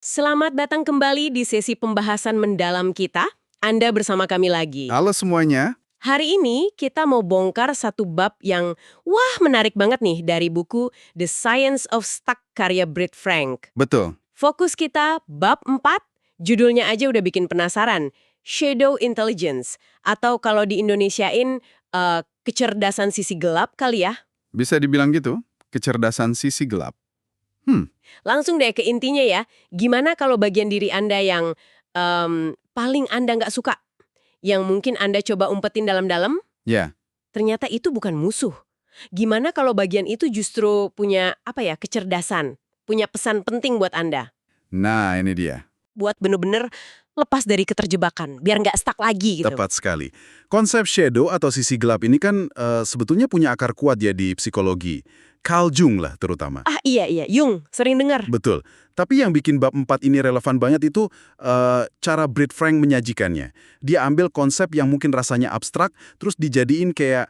Selamat datang kembali di sesi pembahasan mendalam kita. Anda bersama kami lagi. Halo semuanya. Hari ini kita mau bongkar satu bab yang menarik banget nih dari buku The Science of Stuck karya Brit Frank. Betul. Fokus kita bab 4, judulnya aja udah bikin penasaran. Shadow Intelligence, atau kalau di Indonesiain kecerdasan sisi gelap kali ya. Bisa dibilang gitu, kecerdasan sisi gelap. Langsung deh ke intinya ya, gimana kalau bagian diri Anda yang paling Anda nggak suka, yang mungkin Anda coba umpetin dalam-dalam, Ya, ternyata itu bukan musuh. Gimana kalau bagian itu justru punya, kecerdasan, punya pesan penting buat Anda, nah ini dia. buat bener-bener lepas dari keterjebakan, biar nggak stuck lagi gitu. Tepat sekali. Konsep shadow atau sisi gelap ini kan sebetulnya punya akar kuat ya di psikologi. Carl Jung lah terutama. Ah iya, Jung, sering dengar. Betul. Tapi yang bikin bab 4 ini relevan banget itu cara Brit Frank menyajikannya. Dia ambil konsep yang mungkin rasanya abstrak, terus dijadiin kayak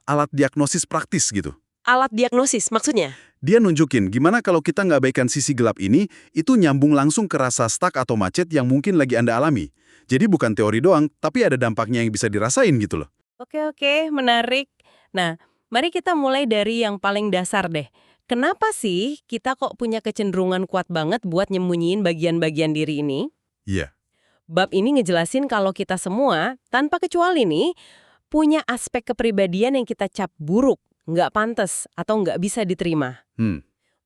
alat diagnosis praktis gitu. Alat diagnosis, maksudnya? Dia nunjukin gimana kalau kita ngabaikan sisi gelap ini, itu nyambung langsung ke rasa stuck atau macet yang mungkin lagi Anda alami. Jadi bukan teori doang, tapi ada dampaknya yang bisa dirasain gitu loh. Oke, menarik. Nah, mari kita mulai dari yang paling dasar deh. Kenapa sih kita kok punya kecenderungan kuat banget buat nyembunyiin bagian-bagian diri ini? Iya. Bab ini ngejelasin kalau kita semua, tanpa kecuali nih, punya aspek kepribadian yang kita cap buruk, nggak pantas, atau nggak bisa diterima.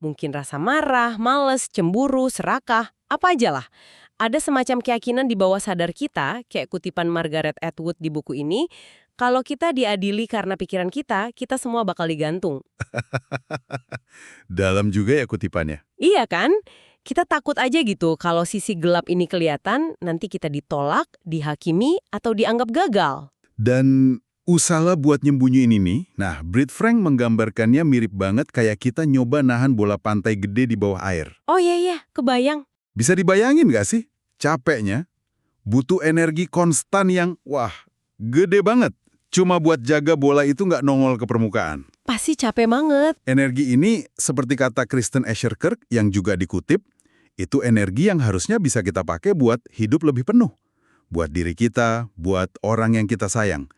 Mungkin rasa marah, males, cemburu, serakah, apa aja lah. Ada semacam keyakinan di bawah sadar kita, kayak kutipan Margaret Atwood di buku ini, kalau kita diadili karena pikiran kita semua bakal digantung. Dalam juga ya kutipannya. Iya kan? Kita takut aja gitu kalau sisi gelap ini kelihatan, nanti kita ditolak, dihakimi, atau dianggap gagal. Dan usaha buat nyembunyiin ini, nah Brit Frank menggambarkannya mirip banget kayak kita nyoba nahan bola pantai gede di bawah air. Oh iya, kebayang. Bisa dibayangin nggak sih? Capeknya, butuh energi konstan yang, gede banget. Cuma buat jaga bola itu nggak nongol ke permukaan. Pasti capek banget. Energi ini, seperti kata Kristen Escherkirk yang juga dikutip, itu energi yang harusnya bisa kita pakai buat hidup lebih penuh. Buat diri kita, buat orang yang kita sayang.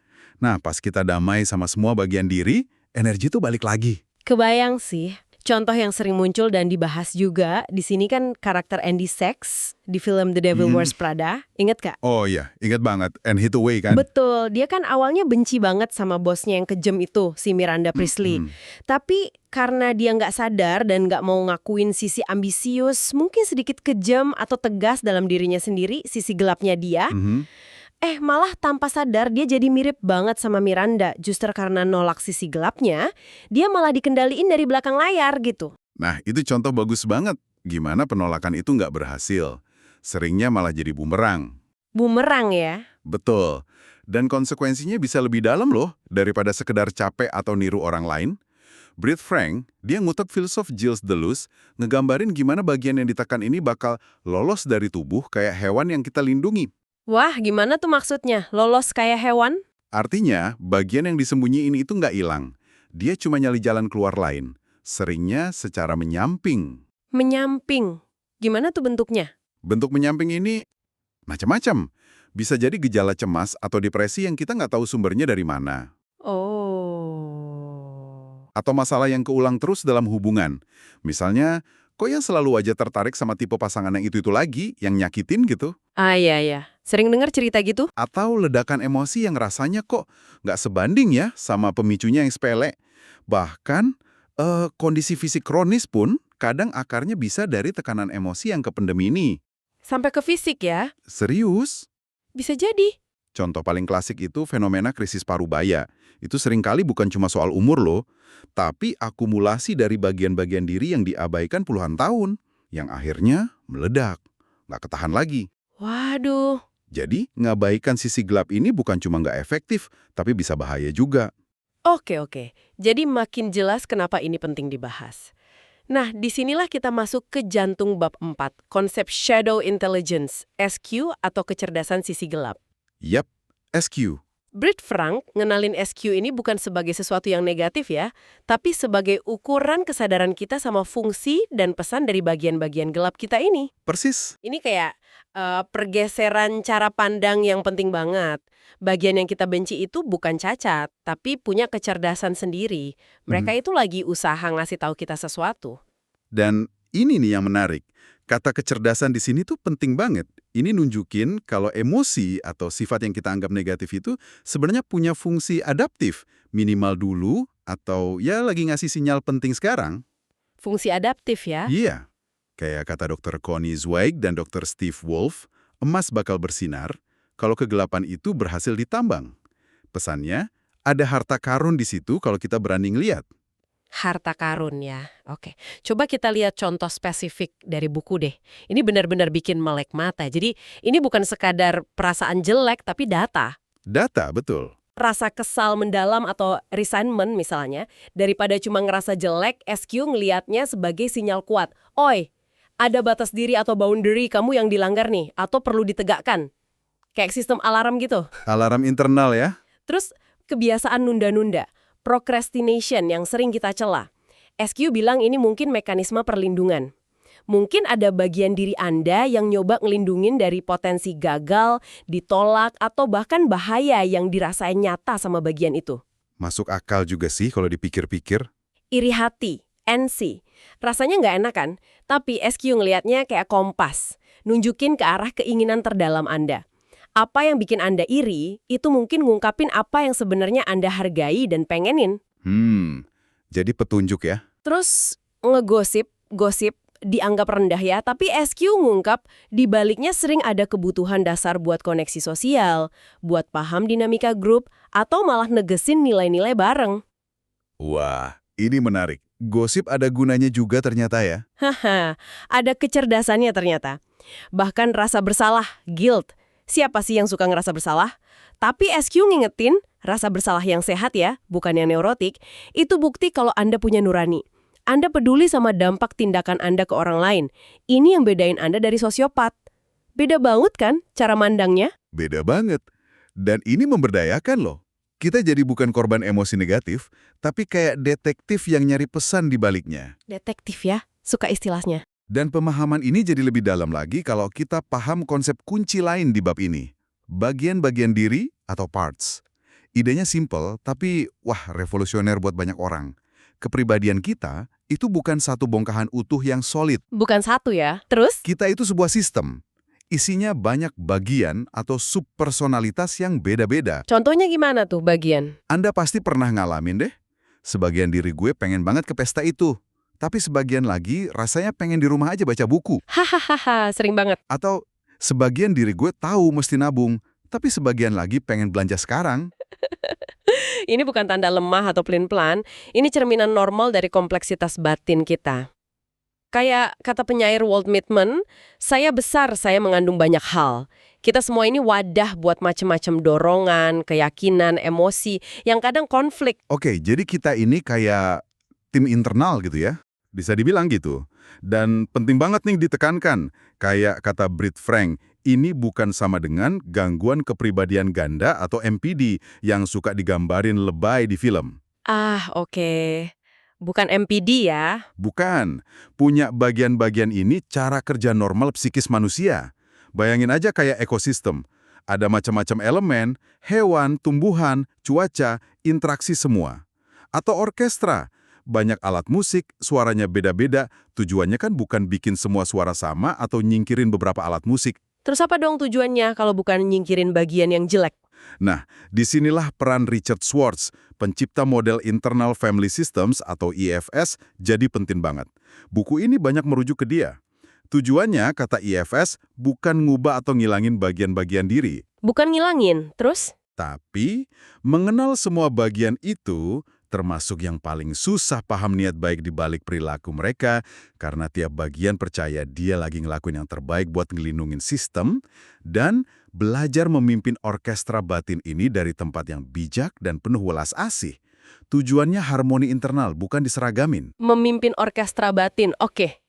Nah, pas kita damai sama semua bagian diri, energi itu balik lagi. Kebayang sih. Contoh yang sering muncul dan dibahas juga, di sini kan karakter Andy Sachs di film The Devil Wears Prada. Ingat gak? Oh iya, ingat banget. Anne Hathaway kan? Betul, dia kan awalnya benci banget sama bosnya yang kejam itu, si Miranda Priestly. Tapi karena dia nggak sadar dan nggak mau ngakuin sisi ambisius, mungkin sedikit kejam atau tegas dalam dirinya sendiri, sisi gelapnya dia, malah tanpa sadar dia jadi mirip banget sama Miranda. Justru karena nolak sisi gelapnya, dia malah dikendaliin dari belakang layar gitu. Nah, itu contoh bagus banget. Gimana penolakan itu nggak berhasil. Seringnya malah jadi bumerang. Bumerang ya? Betul. Dan konsekuensinya bisa lebih dalam loh daripada sekedar capek atau niru orang lain. Brit Frank, dia ngutak filsuf Gilles Deleuze, ngegambarin gimana bagian yang ditekan ini bakal lolos dari tubuh kayak hewan yang kita lindungi. Wah, gimana tuh maksudnya? Lolos kayak hewan? Artinya, bagian yang disembunyiin itu nggak hilang. Dia cuma nyali jalan keluar lain. Seringnya secara menyamping. Menyamping. Gimana tuh bentuknya? Bentuk menyamping ini macam-macam. Bisa jadi gejala cemas atau depresi yang kita nggak tahu sumbernya dari mana. Oh. Atau masalah yang keulang terus dalam hubungan. Misalnya, kok ya selalu aja tertarik sama tipe pasangan yang itu-itu lagi, yang nyakitin gitu? Ah iya. Sering dengar cerita gitu? Atau ledakan emosi yang rasanya kok nggak sebanding ya sama pemicunya yang sepele. Bahkan, kondisi fisik kronis pun kadang akarnya bisa dari tekanan emosi yang kependem ini. Sampai ke fisik ya? Serius? Bisa jadi. Contoh paling klasik itu fenomena krisis parubaya. Itu seringkali bukan cuma soal umur loh, tapi akumulasi dari bagian-bagian diri yang diabaikan puluhan tahun, yang akhirnya meledak, nggak ketahan lagi. Waduh. Jadi, ngabaikan sisi gelap ini bukan cuma nggak efektif, tapi bisa bahaya juga. Oke. Jadi makin jelas kenapa ini penting dibahas. Nah, disinilah kita masuk ke jantung bab 4, konsep Shadow Intelligence, SQ atau kecerdasan sisi gelap. Yap, SQ. Brit Frank ngenalin SQ ini bukan sebagai sesuatu yang negatif ya, tapi sebagai ukuran kesadaran kita sama fungsi dan pesan dari bagian-bagian gelap kita ini. Persis. Ini kayak pergeseran cara pandang yang penting banget. Bagian yang kita benci itu bukan cacat, tapi punya kecerdasan sendiri. Mereka itu lagi usaha ngasih tahu kita sesuatu. Dan ini nih yang menarik. Kata kecerdasan di sini tuh penting banget. Ini nunjukin kalau emosi atau sifat yang kita anggap negatif itu sebenarnya punya fungsi adaptif. Minimal dulu atau ya lagi ngasih sinyal penting sekarang. Fungsi adaptif ya? Iya. Kayak kata Dr. Connie Zweig dan Dr. Steve Wolf, emas bakal bersinar kalau kegelapan itu berhasil ditambang. Pesannya, ada harta karun di situ kalau kita berani ngeliat. Harta karun ya. Oke, coba kita lihat contoh spesifik dari buku deh. Ini benar-benar bikin melek mata. Jadi ini bukan sekadar perasaan jelek, tapi data. Data, betul. Rasa kesal mendalam atau resentment misalnya, daripada cuma ngerasa jelek, SQ ngelihatnya sebagai sinyal kuat. Oi, ada batas diri atau boundary kamu yang dilanggar nih, atau perlu ditegakkan. Kayak sistem alarm gitu. Alarm internal ya. Terus kebiasaan nunda-nunda. Procrastination yang sering kita cela. SQ bilang ini mungkin mekanisme perlindungan. Mungkin ada bagian diri Anda yang nyoba ngelindungin dari potensi gagal, ditolak, atau bahkan bahaya yang dirasain nyata sama bagian itu. Masuk akal juga sih kalau dipikir-pikir. Iri hati, NC. Rasanya nggak enak kan? Tapi SQ ngelihatnya kayak kompas. Nunjukin ke arah keinginan terdalam Anda. Apa yang bikin Anda iri, itu mungkin ngungkapin apa yang sebenarnya Anda hargai dan pengenin. Jadi petunjuk ya. Terus ngegosip, dianggap rendah ya, tapi SQ ngungkap di baliknya sering ada kebutuhan dasar buat koneksi sosial, buat paham dinamika grup, atau malah negesin nilai-nilai bareng. Wah, ini menarik. Gosip ada gunanya juga ternyata ya. Haha, ada kecerdasannya ternyata. Bahkan rasa bersalah, guilt. Siapa sih yang suka ngerasa bersalah? Tapi SQ ngingetin, rasa bersalah yang sehat ya, bukan yang neurotik, itu bukti kalau Anda punya nurani. Anda peduli sama dampak tindakan Anda ke orang lain. Ini yang bedain Anda dari sosiopat. Beda banget kan cara mandangnya? Beda banget. Dan ini memberdayakan loh. Kita jadi bukan korban emosi negatif, tapi kayak detektif yang nyari pesan di baliknya. Detektif ya, suka istilahnya. Dan pemahaman ini jadi lebih dalam lagi kalau kita paham konsep kunci lain di bab ini. Bagian-bagian diri atau parts. Idenya simple, tapi wah revolusioner buat banyak orang. Kepribadian kita itu bukan satu bongkahan utuh yang solid. Bukan satu ya. Terus? Kita itu sebuah sistem. Isinya banyak bagian atau subpersonalitas yang beda-beda. Contohnya gimana tuh bagian? Anda pasti pernah ngalamin deh. Sebagian diri gue pengen banget ke pesta itu. Tapi sebagian lagi rasanya pengen di rumah aja baca buku. Hahaha, sering banget. Atau sebagian diri gue tahu mesti nabung, tapi sebagian lagi pengen belanja sekarang. Ini bukan tanda lemah atau pelin-pelan, ini cerminan normal dari kompleksitas batin kita. Kayak kata penyair Walt Whitman, saya besar, saya mengandung banyak hal. Kita semua ini wadah buat macam-macam dorongan, keyakinan, emosi, yang kadang konflik. Oke, jadi kita ini kayak tim internal gitu ya. Bisa dibilang gitu. Dan penting banget nih ditekankan, kayak kata Brit Frank, ini bukan sama dengan gangguan kepribadian ganda atau MPD yang suka digambarin lebay di film. Oke. Bukan MPD ya? Bukan. Punya bagian-bagian ini cara kerja normal psikis manusia. Bayangin aja kayak ekosistem. Ada macam-macam elemen, hewan, tumbuhan, cuaca, interaksi semua. Atau orkestra. Banyak alat musik, suaranya beda-beda, tujuannya kan bukan bikin semua suara sama atau nyingkirin beberapa alat musik. Terus apa dong tujuannya kalau bukan nyingkirin bagian yang jelek? Nah, disinilah peran Richard Schwartz, pencipta model Internal Family Systems atau IFS, jadi penting banget. Buku ini banyak merujuk ke dia. Tujuannya, kata IFS, bukan ngubah atau ngilangin bagian-bagian diri. Bukan ngilangin, terus? Tapi, mengenal semua bagian itu, termasuk yang paling susah paham niat baik di balik perilaku mereka, karena tiap bagian percaya dia lagi ngelakuin yang terbaik buat ngelindungin sistem, dan belajar memimpin orkestra batin ini dari tempat yang bijak dan penuh welas asih. Tujuannya harmoni internal, bukan diseragamin. Memimpin orkestra batin, oke.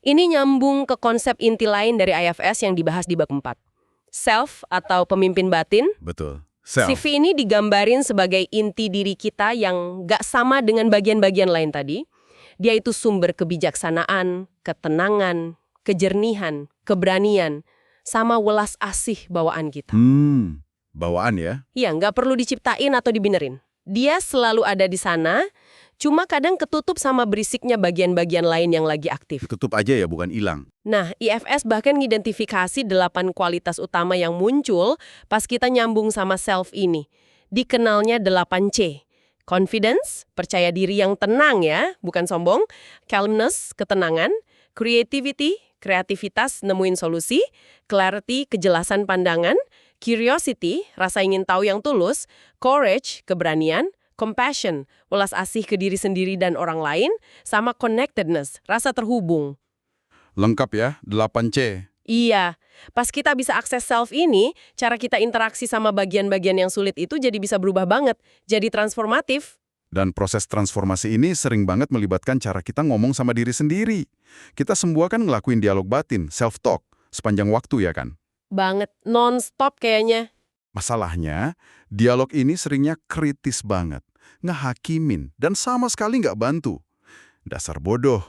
Ini nyambung ke konsep inti lain dari IFS yang dibahas di bab 4. Self atau pemimpin batin. Betul. Self. CV ini digambarin sebagai inti diri kita yang nggak sama dengan bagian-bagian lain tadi. Dia itu sumber kebijaksanaan, ketenangan, kejernihan, keberanian, sama welas asih bawaan kita. Bawaan ya? Iya, nggak perlu diciptain atau dibenerin. Dia selalu ada di sana, cuma kadang ketutup sama berisiknya bagian-bagian lain yang lagi aktif. Ditutup aja ya, bukan hilang. Nah, IFS bahkan ngidentifikasi 8 kualitas utama yang muncul pas kita nyambung sama self ini. Dikenalnya 8C. Confidence, percaya diri yang tenang ya, bukan sombong. Calmness, ketenangan. Creativity, kreativitas, nemuin solusi. Clarity, kejelasan pandangan. Curiosity, rasa ingin tahu yang tulus. Courage, keberanian. Compassion, welas asih ke diri sendiri dan orang lain. Sama connectedness, rasa terhubung. Lengkap ya, 8C. Iya, pas kita bisa akses self ini, cara kita interaksi sama bagian-bagian yang sulit itu jadi bisa berubah banget, jadi transformatif. Dan proses transformasi ini sering banget melibatkan cara kita ngomong sama diri sendiri. Kita semua kan ngelakuin dialog batin, self-talk, sepanjang waktu ya kan? Banget, non-stop kayaknya. Masalahnya, dialog ini seringnya kritis banget, ngehakimin, dan sama sekali nggak bantu. Dasar bodoh,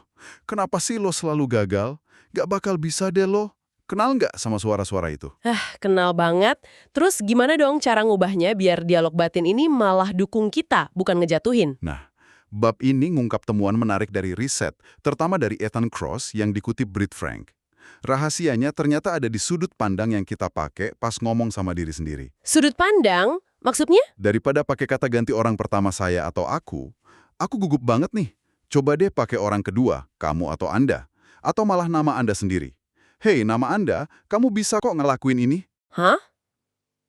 kenapa sih lo selalu gagal? Nggak bakal bisa deh lo. Kenal nggak sama suara-suara itu? Kenal banget. Terus gimana dong cara ngubahnya biar dialog batin ini malah dukung kita, bukan ngejatuhin? Nah, bab ini ngungkap temuan menarik dari riset, terutama dari Ethan Kross yang dikutip Brit Frank. Rahasianya ternyata ada di sudut pandang yang kita pakai pas ngomong sama diri sendiri. Sudut pandang? Maksudnya? Daripada pakai kata ganti orang pertama saya atau aku gugup banget nih. Coba deh pakai orang kedua, kamu atau Anda. Atau malah nama Anda sendiri. Hei, nama Anda, kamu bisa kok ngelakuin ini. Hah?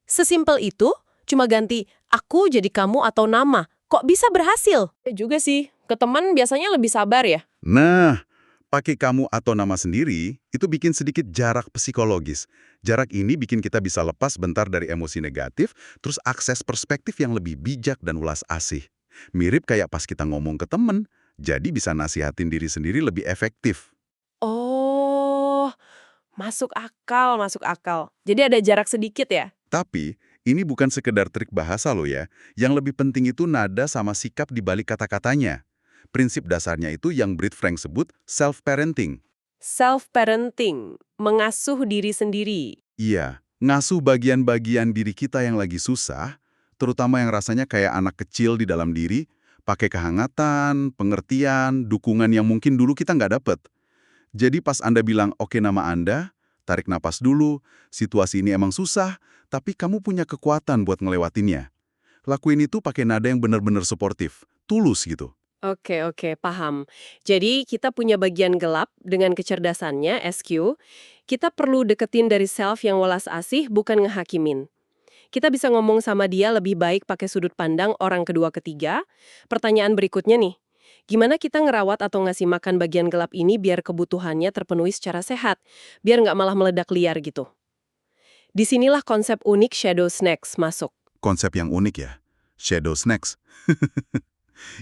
Sesimpel itu? Cuma ganti aku jadi kamu atau nama. Kok bisa berhasil? Ya juga sih, ke teman biasanya lebih sabar ya. Nah, pakai kamu atau nama sendiri, itu bikin sedikit jarak psikologis. Jarak ini bikin kita bisa lepas bentar dari emosi negatif, terus akses perspektif yang lebih bijak dan welas asih. Mirip kayak pas kita ngomong ke temen, jadi bisa nasihatin diri sendiri lebih efektif. Oh, masuk akal, masuk akal. Jadi ada jarak sedikit ya? Tapi, ini bukan sekedar trik bahasa loh ya. Yang lebih penting itu nada sama sikap di balik kata-katanya. Prinsip dasarnya itu yang Brit Frank sebut self-parenting. Self-parenting, mengasuh diri sendiri. Iya, ngasuh bagian-bagian diri kita yang lagi susah, terutama yang rasanya kayak anak kecil di dalam diri, pakai kehangatan, pengertian, dukungan yang mungkin dulu kita nggak dapet. Jadi pas Anda bilang, oke nama Anda, tarik napas dulu, situasi ini emang susah, tapi kamu punya kekuatan buat ngelewatinnya. Lakuin itu pakai nada yang benar-benar suportif, tulus gitu. Oke, paham. Jadi kita punya bagian gelap dengan kecerdasannya, SQ. Kita perlu deketin dari self yang welas asih, bukan ngehakimin. Kita bisa ngomong sama dia lebih baik pakai sudut pandang orang kedua ketiga. Pertanyaan berikutnya nih, gimana kita ngerawat atau ngasih makan bagian gelap ini biar kebutuhannya terpenuhi secara sehat, biar nggak malah meledak liar gitu. Disinilah konsep unik shadow snacks masuk. Konsep yang unik ya, shadow snacks.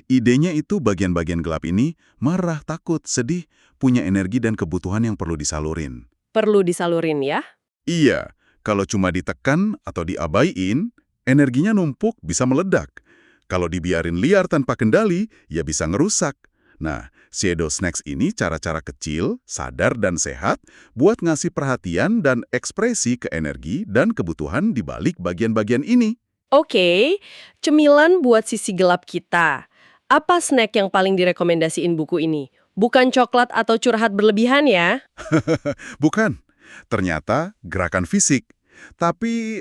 Idenya itu bagian-bagian gelap ini marah, takut, sedih, punya energi dan kebutuhan yang perlu disalurin. Perlu disalurin ya? Iya, kalau cuma ditekan atau diabaiin, energinya numpuk bisa meledak. Kalau dibiarin liar tanpa kendali, ya bisa ngerusak. Nah, shadow snacks ini cara-cara kecil, sadar dan sehat buat ngasih perhatian dan ekspresi ke energi dan kebutuhan di balik bagian-bagian ini. Oke, cemilan buat sisi gelap kita. Apa snack yang paling direkomendasiin buku ini? Bukan coklat atau curhat berlebihan ya? Bukan. Ternyata gerakan fisik. Tapi,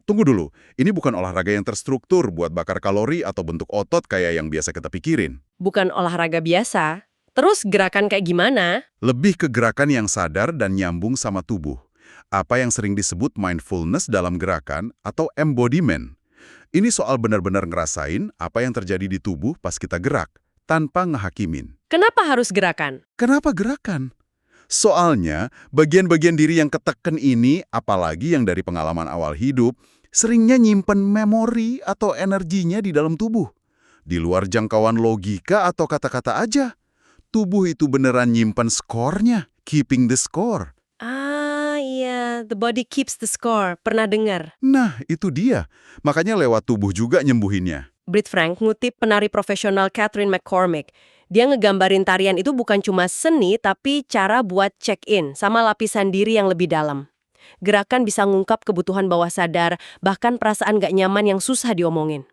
tunggu dulu. Ini bukan olahraga yang terstruktur buat bakar kalori atau bentuk otot kayak yang biasa kita pikirin. Bukan olahraga biasa. Terus gerakan kayak gimana? Lebih ke gerakan yang sadar dan nyambung sama tubuh. Apa yang sering disebut mindfulness dalam gerakan atau embodiment. Ini soal benar-benar ngerasain apa yang terjadi di tubuh pas kita gerak, tanpa ngehakimin. Kenapa harus gerakan? Kenapa gerakan? Soalnya, bagian-bagian diri yang keteken ini, apalagi yang dari pengalaman awal hidup, seringnya nyimpen memori atau energinya di dalam tubuh. Di luar jangkauan logika atau kata-kata aja. Tubuh itu beneran nyimpen skornya, keeping the score. Ah, iya. The body keeps the score. Pernah dengar? Nah, itu dia. Makanya lewat tubuh juga nyembuhinnya. Brit Frank ngutip penari profesional Catherine McCormick. Dia ngegambarin tarian itu bukan cuma seni, tapi cara buat check-in sama lapisan diri yang lebih dalam. Gerakan bisa ngungkap kebutuhan bawah sadar, bahkan perasaan gak nyaman yang susah diomongin.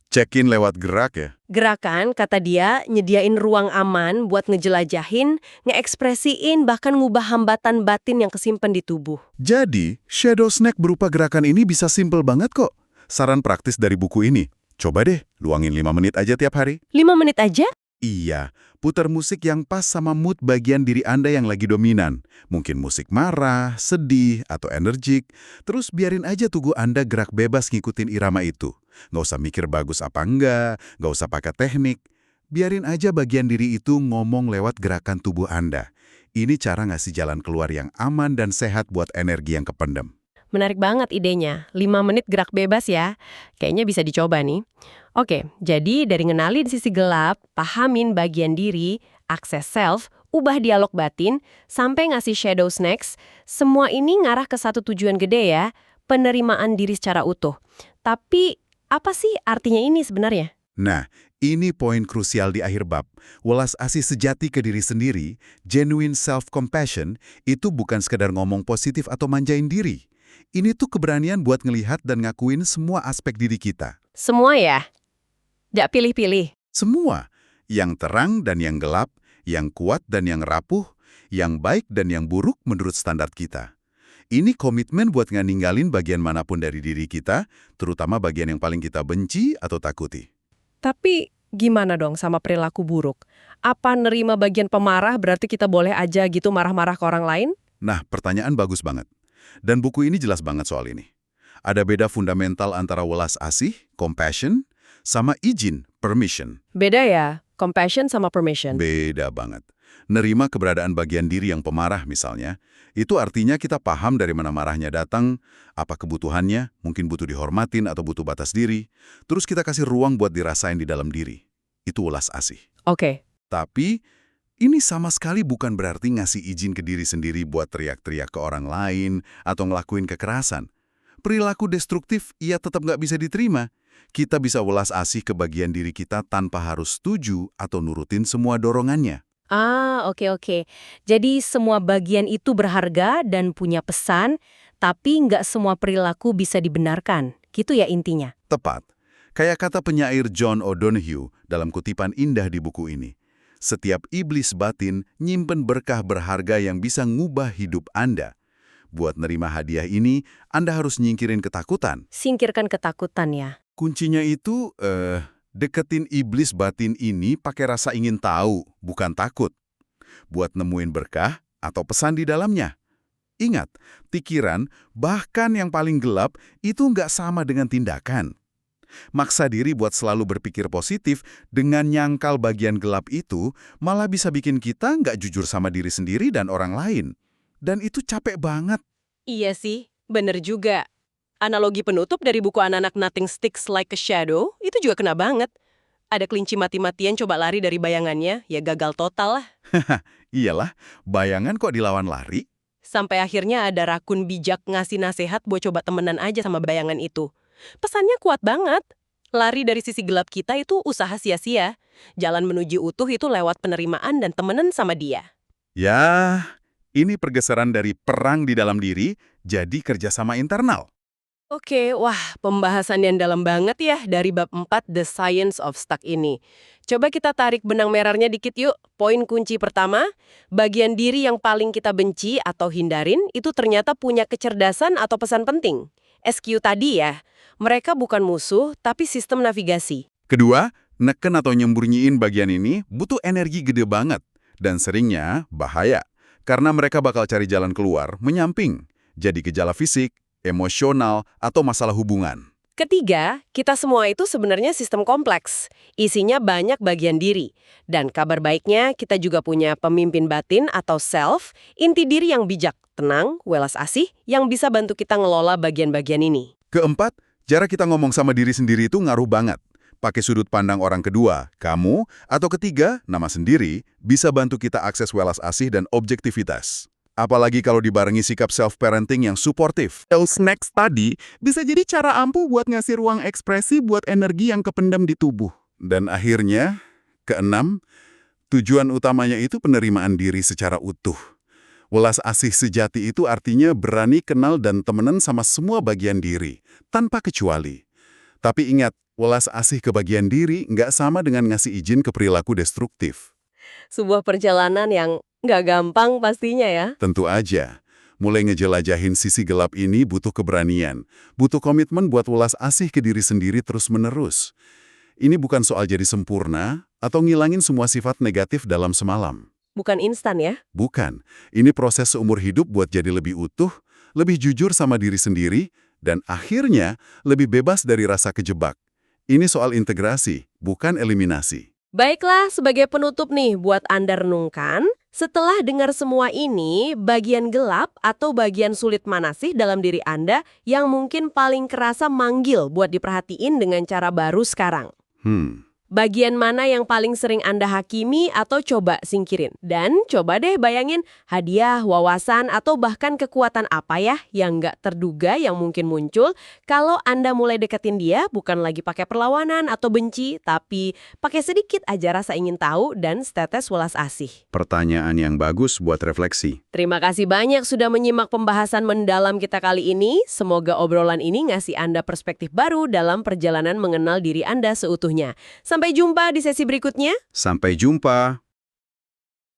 Check-in lewat gerak ya? Gerakan, kata dia, nyediain ruang aman buat ngejelajahin, ngeekspresiin, bahkan ngubah hambatan batin yang kesimpan di tubuh. Jadi, shadow snack berupa gerakan ini bisa simple banget kok. Saran praktis dari buku ini, coba deh luangin 5 menit aja tiap hari. 5 menit aja? Iya, putar musik yang pas sama mood bagian diri Anda yang lagi dominan. Mungkin musik marah, sedih, atau energik. Terus biarin aja tubuh Anda gerak bebas ngikutin irama itu. Nggak usah mikir bagus apa enggak, nggak usah pakai teknik. Biarin aja bagian diri itu ngomong lewat gerakan tubuh Anda. Ini cara ngasih jalan keluar yang aman dan sehat buat energi yang kependem. Menarik banget idenya. 5 menit gerak bebas ya. Kayaknya bisa dicoba nih. Oke, jadi dari ngenalin sisi gelap, pahamin bagian diri, akses self, ubah dialog batin, sampai ngasih shadow snacks, semua ini ngarah ke satu tujuan gede ya, penerimaan diri secara utuh. Tapi, apa sih artinya ini sebenarnya? Nah, ini poin krusial di akhir bab. Welas asih sejati ke diri sendiri, genuine self-compassion, itu bukan sekedar ngomong positif atau manjain diri. Ini tuh keberanian buat ngelihat dan ngakuin semua aspek diri kita. Semua ya? Nggak pilih-pilih? Semua. Yang terang dan yang gelap, yang kuat dan yang rapuh, yang baik dan yang buruk menurut standar kita. Ini komitmen buat nggak ninggalin bagian manapun dari diri kita, terutama bagian yang paling kita benci atau takuti. Tapi gimana dong sama perilaku buruk? Apa nerima bagian pemarah berarti kita boleh aja gitu marah-marah ke orang lain? Nah, pertanyaan bagus banget. Dan buku ini jelas banget soal ini. Ada beda fundamental antara welas asih, compassion, sama izin, permission. Beda ya, compassion sama permission. Beda banget. Nerima keberadaan bagian diri yang pemarah misalnya, itu artinya kita paham dari mana marahnya datang, apa kebutuhannya, mungkin butuh dihormatin atau butuh batas diri, terus kita kasih ruang buat dirasain di dalam diri. Itu welas asih. Oke. Tapi, ini sama sekali bukan berarti ngasih izin ke diri sendiri buat teriak-teriak ke orang lain atau ngelakuin kekerasan. Perilaku destruktif, ia tetap nggak bisa diterima. Kita bisa welas asih ke bagian diri kita tanpa harus setuju atau nurutin semua dorongannya. Oke. Jadi semua bagian itu berharga dan punya pesan, tapi nggak semua perilaku bisa dibenarkan. Gitu ya intinya? Tepat. Kayak kata penyair John O'Donohue dalam kutipan indah di buku ini. Setiap iblis batin nyimpen berkah berharga yang bisa ngubah hidup Anda. Buat nerima hadiah ini, Anda harus nyingkirin ketakutan. Singkirkan ketakutan ya. Kuncinya itu, deketin iblis batin ini pakai rasa ingin tahu, bukan takut. Buat nemuin berkah atau pesan di dalamnya. Ingat, pikiran, bahkan yang paling gelap, itu nggak sama dengan tindakan. Maksa diri buat selalu berpikir positif dengan nyangkal bagian gelap itu malah bisa bikin kita nggak jujur sama diri sendiri dan orang lain. Dan itu capek banget. Iya sih, bener juga. Analogi penutup dari buku anak-anak Nothing Sticks Like a Shadow itu juga kena banget. Ada kelinci mati-matian coba lari dari bayangannya, ya gagal total lah. Iyalah, bayangan kok dilawan lari? Sampai akhirnya ada rakun bijak ngasih nasihat buat coba temenan aja sama bayangan itu. Pesannya kuat banget. Lari dari sisi gelap kita itu usaha sia-sia. Jalan menuju utuh itu lewat penerimaan dan temenan sama dia. Ya, ini pergeseran dari perang di dalam diri jadi kerjasama internal. Oke, wah pembahasan yang dalam banget ya dari bab 4 The Science of Stuck ini. Coba kita tarik benang merahnya dikit yuk. Poin kunci pertama, bagian diri yang paling kita benci atau hindarin itu ternyata punya kecerdasan atau pesan penting. SQ tadi ya, mereka bukan musuh tapi sistem navigasi. Kedua, neken atau nyembunyiin bagian ini butuh energi gede banget. Dan seringnya bahaya. Karena mereka bakal cari jalan keluar, menyamping. Jadi gejala fisik, emosional, atau masalah hubungan. Ketiga, kita semua itu sebenarnya sistem kompleks. Isinya banyak bagian diri. Dan kabar baiknya, kita juga punya pemimpin batin atau self, inti diri yang bijak, tenang, welas asih, yang bisa bantu kita ngelola bagian-bagian ini. Keempat, cara kita ngomong sama diri sendiri itu ngaruh banget. Pakai sudut pandang orang kedua, kamu, atau ketiga, nama sendiri, bisa bantu kita akses welas asih dan objektivitas. Apalagi kalau dibarengi sikap self-parenting yang suportif. Those next tadi bisa jadi cara ampuh buat ngasih ruang ekspresi buat energi yang kependam di tubuh. Dan akhirnya, keenam, tujuan utamanya itu penerimaan diri secara utuh. Welas asih sejati itu artinya berani kenal dan temenan sama semua bagian diri, tanpa kecuali. Tapi ingat, welas asih ke bagian diri nggak sama dengan ngasih izin ke perilaku destruktif. Sebuah perjalanan yang nggak gampang pastinya ya. Tentu aja, mulai ngejelajahin sisi gelap ini butuh keberanian, butuh komitmen buat welas asih ke diri sendiri terus-menerus. Ini bukan soal jadi sempurna atau ngilangin semua sifat negatif dalam semalam. Bukan instan ya? Bukan. Ini proses seumur hidup buat jadi lebih utuh, lebih jujur sama diri sendiri, dan akhirnya lebih bebas dari rasa kejebak. Ini soal integrasi, bukan eliminasi. Baiklah, sebagai penutup nih buat Anda renungkan, setelah dengar semua ini, bagian gelap atau bagian sulit mana sih dalam diri Anda yang mungkin paling kerasa manggil buat diperhatiin dengan cara baru sekarang? Bagian mana yang paling sering Anda hakimi atau coba singkirin? Dan coba deh bayangin hadiah, wawasan, atau bahkan kekuatan apa ya yang nggak terduga yang mungkin muncul kalau Anda mulai deketin dia bukan lagi pakai perlawanan atau benci, tapi pakai sedikit aja rasa ingin tahu dan setetes welas asih. Pertanyaan yang bagus buat refleksi. Terima kasih banyak sudah menyimak pembahasan mendalam kita kali ini. Semoga obrolan ini ngasih Anda perspektif baru dalam perjalanan mengenal diri Anda seutuhnya. Sampai jumpa di sesi berikutnya. Sampai jumpa.